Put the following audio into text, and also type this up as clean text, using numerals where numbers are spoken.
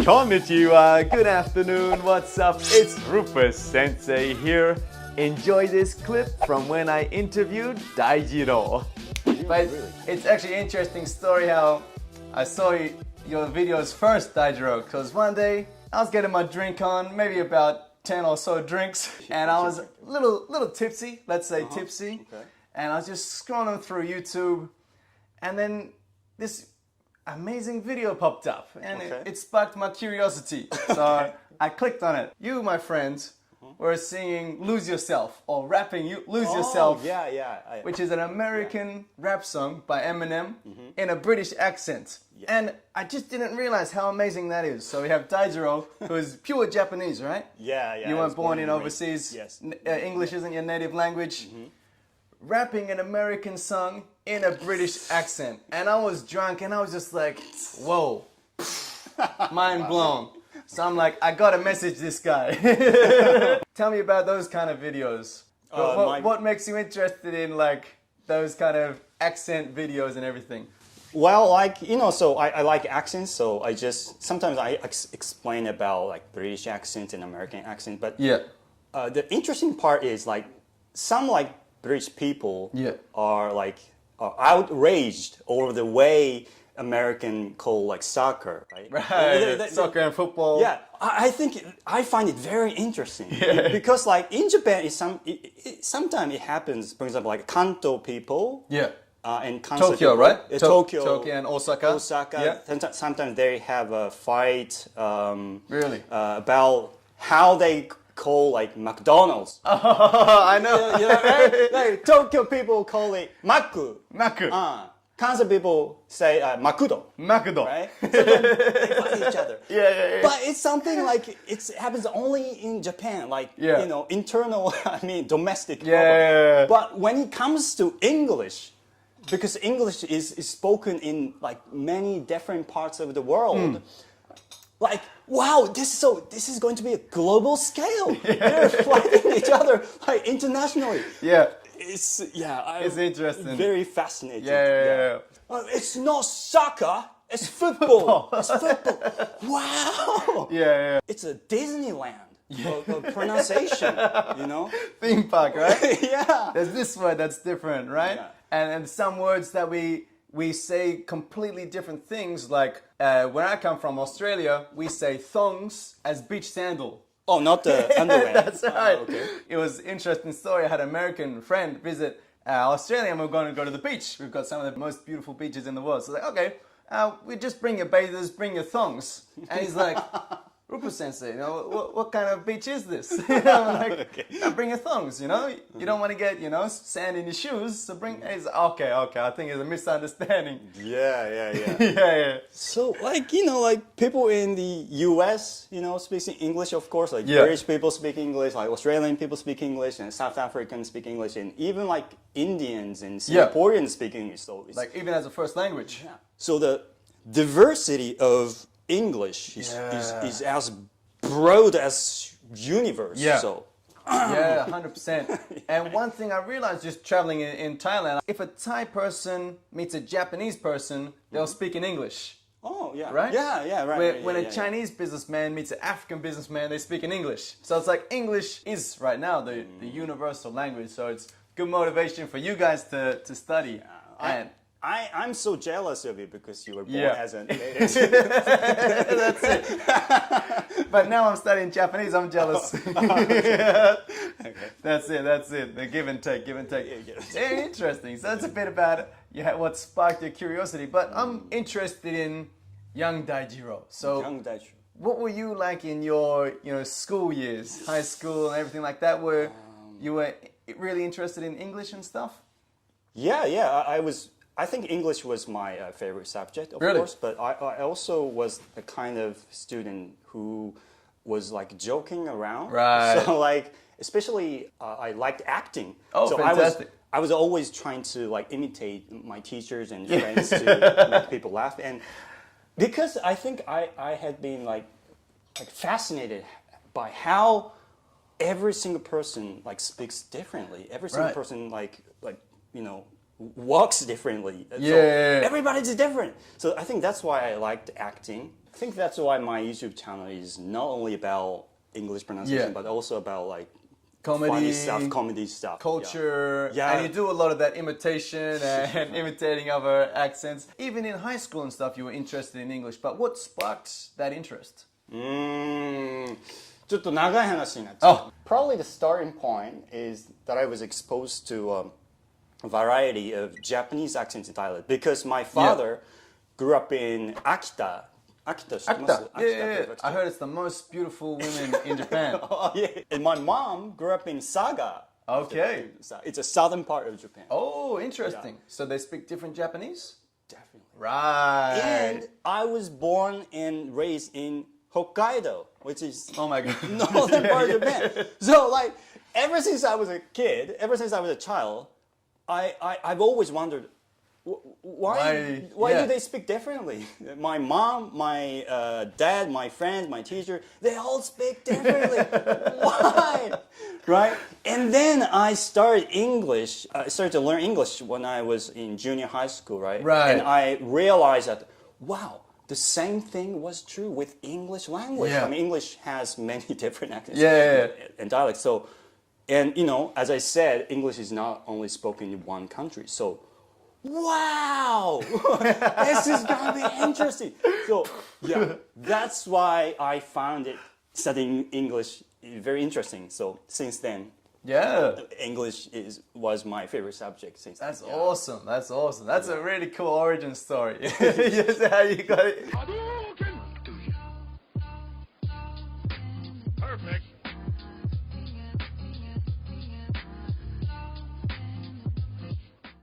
Konnichiwa, good afternoon, what's up? It's Rupa Sensei here. Enjoy this clip from when I interviewed Daijiro. But it's actually an interesting story how I saw your videos first, Daijiro, because one day I was getting my drink on, maybe about 10 or so drinks, and I was a little tipsy, let's say tipsy, and I was just scrolling through YouTube, and then this amazing video popped up, and it sparked my curiosity, so I clicked on it. You, my friends, were singing Lose Yourself, or rapping Lose Yourself, which is an American rap song by Eminem in a British accent. And I just didn't realize how amazing that is. So we have Daijiro, who's pure Japanese, right? Yeah. You weren't born in overseas. Yes. English isn't your native language. Rapping an American song in a British accent. And I was drunk and I was just like, whoa, mind blown. So I'm like, I gotta message this guy. Tell me about those kind of videos. What makes you interested in like those kind of accent videos and everything? Well, so I like accents, so sometimes I explain about like British accent and American accent, but the interesting part is like some like British people are like outraged over the way American call like soccer, right? Right, soccer and football. Yeah, I find it very interesting because like in Japan, sometimes it happens. For example, like Kanto people. And Kansai Tokyo, people, right? Tokyo and Osaka. Sometimes they have a fight about how they call like McDonald's. I know. Right? Like, Tokyo people call it Maku. Kansai people say Makudo. Right? So then they fight each other. But it's something like it happens only in Japan, like internal. Domestic. But when it comes to English, because English is spoken in like many different parts of the world. Like, wow, this is going to be a global scale. They're fighting each other like internationally. It's interesting. Very fascinating. It's not soccer. It's football. It's football. Wow. It's a Disneyland. Pronunciation, Theme park, right? Yeah. There's this word that's different, right? And some words that we say completely different things. Like where I come from, Australia, we say thongs as beach sandal. Oh, not the underwear. That's right. It was an interesting story. I had an American friend visit Australia, and we're going to go to the beach. We've got some of the most beautiful beaches in the world. So like, okay, we just bring your bathers, bring your thongs. And he's like, Rupa Sensei, what kind of beach is this? I'm like, bring your thongs, You don't want to get, sand in your shoes, so bring, he's like, okay, I think it's a misunderstanding. Yeah. So, like people in the US, speaking English, of course, like British people speak English, like Australian people speak English, and South Africans speak English, and even like Indians and Singaporeans speak English. So it's, like even as a first language. So the diversity of English is as broad as universe. So. 100%. And one thing I realized just traveling in Thailand, if a Thai person meets a Japanese person, they'll speak in English. Oh, yeah. Right? Right. When a Chinese businessman meets an African businessman, they speak in English. So it's like English is right now the universal language. So it's good motivation for you guys to study. I'm so jealous of you because you were born as a native. That's it. But now I'm studying Japanese, I'm jealous. That's it. The give and take. Very interesting. So that's a bit about what sparked your curiosity. But I'm interested in young Daijiro. So what were you like in your school years, high school and everything like that? Were you were really interested in English and stuff? I think English was my favorite subject, of course, but I also was the kind of student who was like joking around. Right. So like, especially I liked acting. Oh, so fantastic. I was always trying to like imitate my teachers and friends to make people laugh. And because I think I had been like fascinated by how every single person like speaks differently. Every single person like walks differently. So everybody's different. So I think that's why I liked acting. I think that's why my YouTube channel is not only about English pronunciation, but also about like funny stuff, comedy stuff, culture. And you do a lot of that imitation and imitating other accents. Even in high school and stuff, you were interested in English. But what sparked that interest? ちょっと長い話になっちゃう。Probably the starting point is that I was exposed to a variety of Japanese accents and dialect because my father grew up in Akita. Akita. Yeah. I heard it's the most beautiful women in Japan. And my mom grew up in Saga. Okay. It's a southern part of Japan. Oh, interesting. Yeah. So they speak different Japanese? Definitely. Right. And I was born and raised in Hokkaido, which is northern part of Japan. So like ever since I was a kid, ever since I was a child, I've always wondered why do they speak differently? My mom, my dad, my friends, my teacher, they all speak differently. Why? Right? And then I started to learn English when I was in junior high school, right? And I realized that, wow, the same thing was true with English language. I mean, English has many different accents and dialects. So, and you know, as I said, English is not only spoken in one country. So, wow, this is gonna be interesting. So, that's why I found studying English very interesting. So since then, English was my favorite subject since then. That's awesome. That's awesome. That's a really cool origin story. Yes, how you got it.